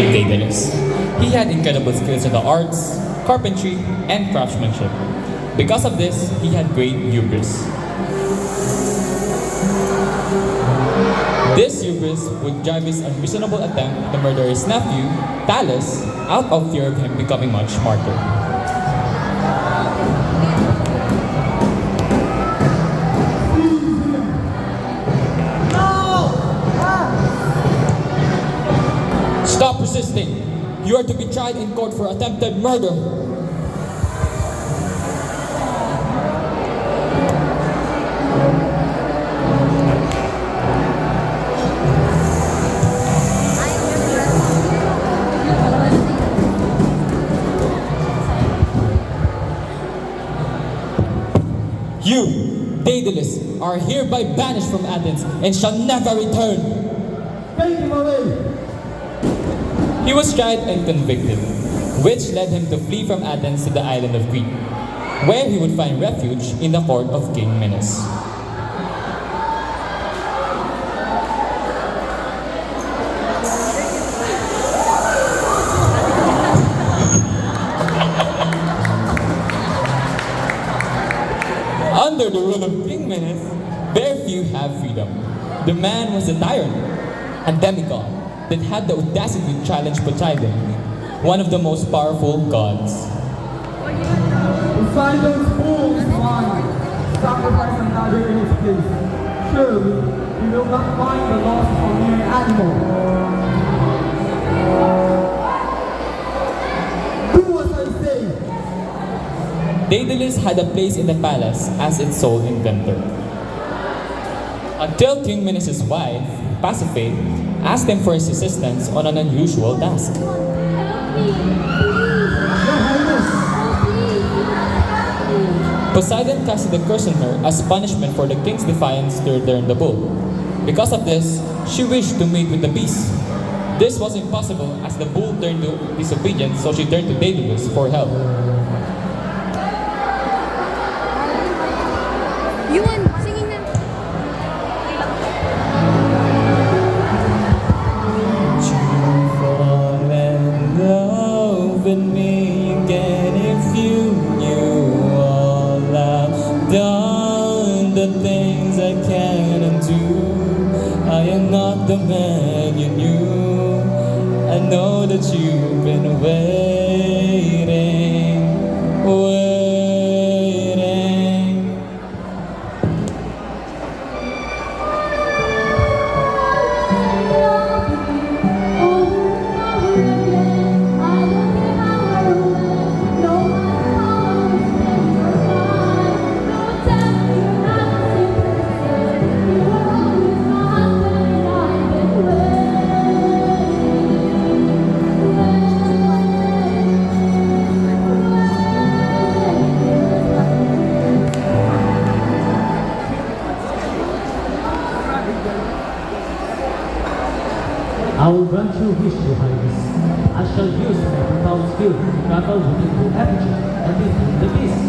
Daedalus. He had incredible skills in the arts, carpentry, and craftsmanship. Because of this, he had great hubris. This hubris would drive his unreasonable attempt to murder his nephew, Daedalus, out of fear of him becoming much smarter. Stop resisting! You are to be tried in court for attempted murder. You, Daedalus, are hereby banished from Athens and shall never return. Take him away! He was tried and convicted, which led him to flee from Athens to the island of Crete, where he would find refuge in the court of King Minos. Under the rule of King Minos, very few have freedom. The man was a tyrant, a demigod, that had the audacity to challenge Poseidon, one of the most powerful gods. Poseidon's fool's mind. Sacrifice another in his place. Surely, we will not find the loss of a mere animal. Do as I say! Daedalus had a place in the palace as its sole inventor. Until King Minos' wife, Pasiphae, asked him for his assistance on an unusual task. Poseidon casted a curse on her as punishment for the king's defiance to return the bull. Because of this, she wished to mate with the beast. This was impossible as the bull turned to disobedience, so she turned to Daedalus for help. You want singing them? Fall in love with me again if you knew all I've done, the things I cannot do. I am not the man you knew. I know that you've been waiting. I will grant you wish, Your Highness. I shall use my profound skill to travel within the aperture and defeat the beast.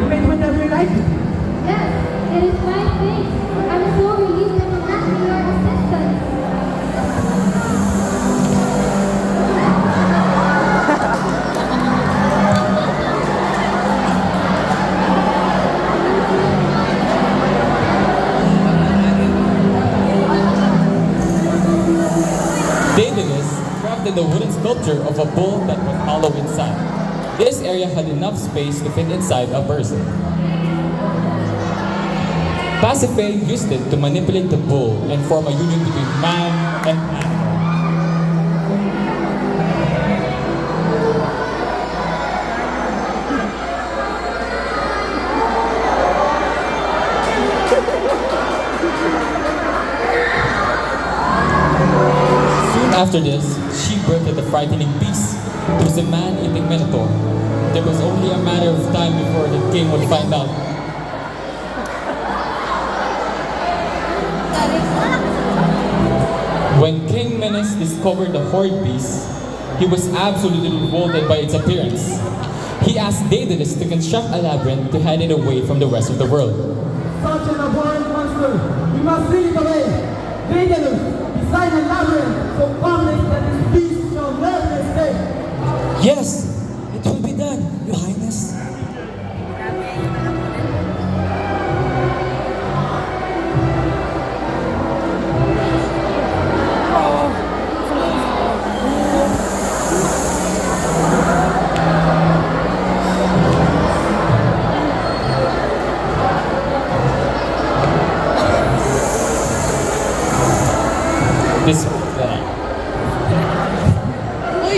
You may whenever you like. Yes, it is my thing. I'm so relieved that I'm asking your assistance. Daedalus crafted a wooden sculpture of a bull that was hollow inside. This area had enough space to fit inside a person. Pasiphae used it to manipulate the bull and form a union between man and animal. After this, she birthed a frightening beast. It was a man-eating minotaur. There was only a matter of time before the king would find out. When King Minos discovered the horrid beast, he was absolutely revolted by its appearance. He asked Daedalus to construct a labyrinth to hide it away from the rest of the world. Such an abhorrent monster! We must steal it away! Daedalus, design a labyrinth so complex that this beast shall never Yes, it will be done, Your Highness.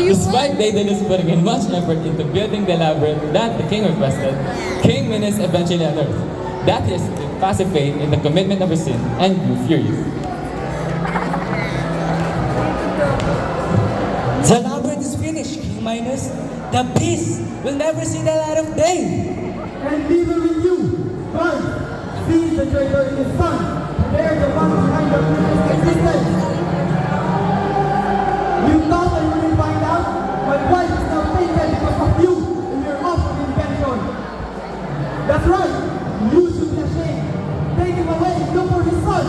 Despite Daedalus putting in much effort into building the labyrinth that the king requested, King Minos eventually unearthed that he escaped passive faith in the commitment of his sin and grew furious. The labyrinth is finished, King Minos. The beast will never see the light of day. And neither will you. God sees the traitor in his son. They are the ones behind the previous existence. You thought I wouldn't find out? My wife is now taken because of you and your awful invention. That's right. You should be ashamed. Take him away and look for his son.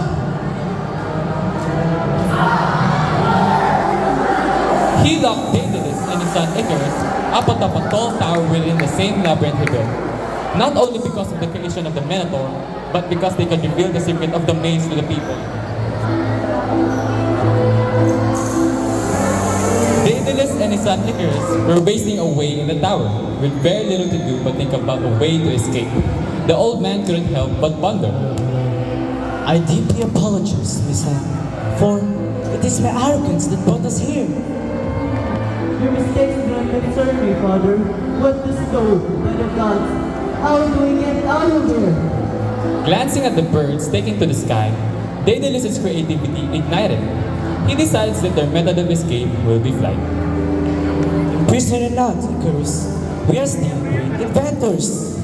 He locked Daedalus and his son Icarus up atop a tall tower within the same labyrinth he built. Not only because of the creation of the Minotaur, but because they could reveal the secret of the maze to the people. Daedalus and his son Icarus were wasting away in the tower, with very little to do but think about a way to escape. The old man couldn't help but wonder. I deeply apologize, my son, for it is my arrogance that brought us here. Your mistakes do not concern me, Father. What does go by the gods? How do we get out of here? Glancing at the birds taking to the sky, Daedalus' creativity ignited. He decides that their method of escape will be flight. Prisoner or not, Icarus, we are still great inventors.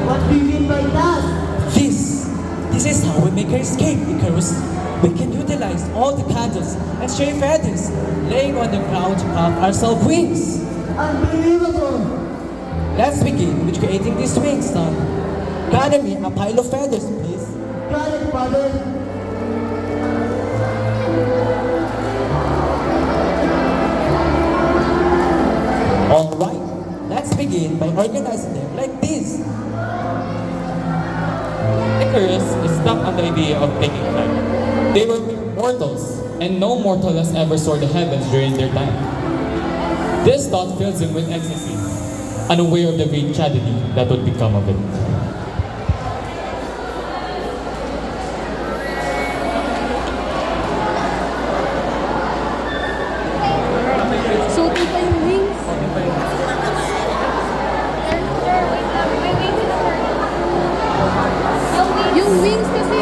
What do you mean by that? This is how we make our escape, Icarus. We can utilize all the candles and stray feathers, laying on the ground to carve ourselves wings. Unbelievable! Let's begin with creating these wings, son. Gather me a pile of feathers, please. Got it, Father. Alright, let's begin by organizing them like this. Icarus is stuck on the idea of taking flight. They were mere mortals, and no mortal has ever soared the heavens during their time. This thought fills him with ecstasy, unaware of the great tragedy that would become of it. Suti pa yung wings. Yung wings kasi.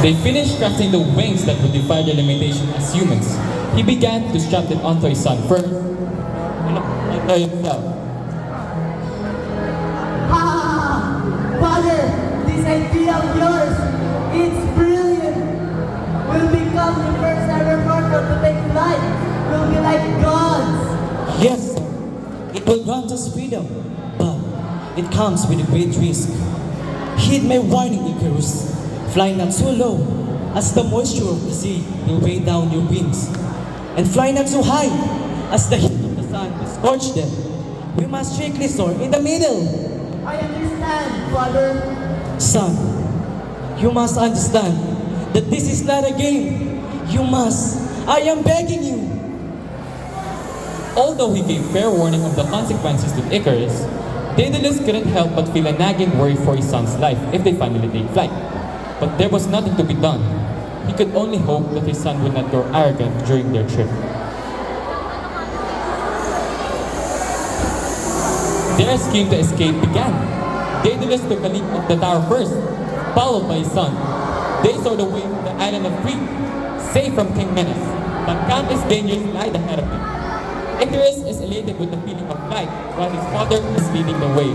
They finished crafting the wings that would defy their limitation as humans. He began to strap them onto his son first, and onto himself. Ha! Father, this idea of yours, it's brilliant. We'll become the first ever mortal to take flight. We'll be like gods. Yes, sir. It will grant us freedom, but it comes with a great risk. Heed my warning, Icarus. Fly not so low, as the moisture of the sea will weigh down your wings. And fly not so high, as the heat of the sun will scorch them. We must strictly soar in the middle. I understand, Father. Son, you must understand that this is not a game. You must. I am begging you. Although he gave fair warning of the consequences to Icarus, Daedalus couldn't help but feel a nagging worry for his son's life if they finally take flight. But there was nothing to be done. He could only hope that his son would not grow arrogant during their trip. Their scheme to escape began. Daedalus took a leap off the tower first, followed by his son. They soared away from the island of Crete, safe from King Minos, but countless dangers lied ahead of them. Icarus is elated with the feeling of flight, while his father is leading the way.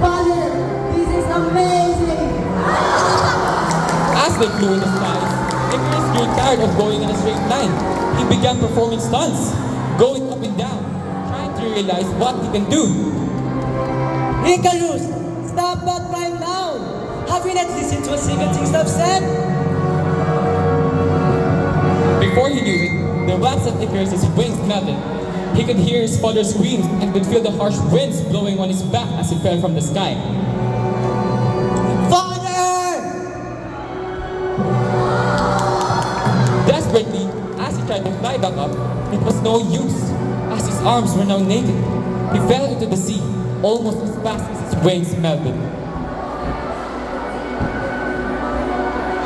Father, this is amazing. As they flew in the skies, Icarus grew tired of going in a straight line. He began performing stunts, going up and down, trying to realize what he can do. Icarus, stop that right now! Have you not listened to a single thing I've said? Before he knew it, the wax of Icarus' wings melted. He could hear his father scream and could feel the harsh winds blowing on his back as he fell from the sky. Father! Desperately, as he tried to fly back up, it was no use, as his arms were now naked. He fell into the sea, almost as fast as his wings melted.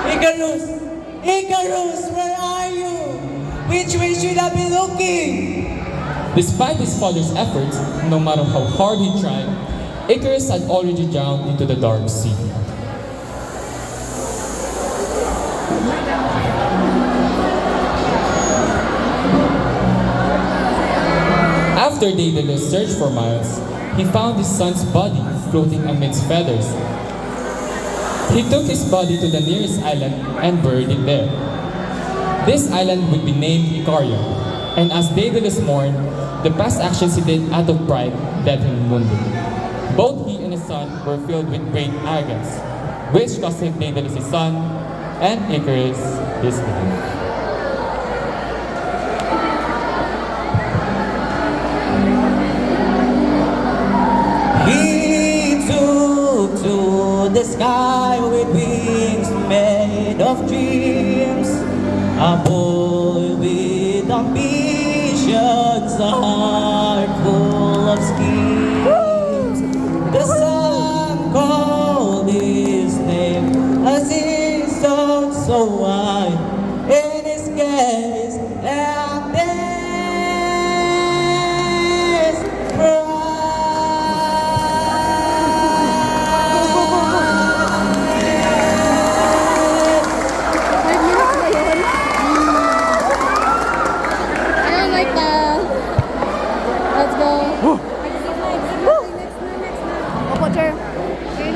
Icarus! Icarus, where are you? Which way should I be looking? Despite his father's efforts, no matter how hard he tried, Icarus had already drowned into the dark sea. After Daedalus searched for miles, he found his son's body floating amidst feathers. He took his body to the nearest island and buried it there. This island would be named Icaria, and as Daedalus mourned, the past actions he did out of pride led him wounded. Both he and his son were filled with great arrogance, which cost him Daedalus his son and Icarus his life. He took to the sky with wings made of dreams. A boy with ambitions, a heart full of schemes. The sun called his name as he soared so wide in his gaze, and this I don't like that. Let's go.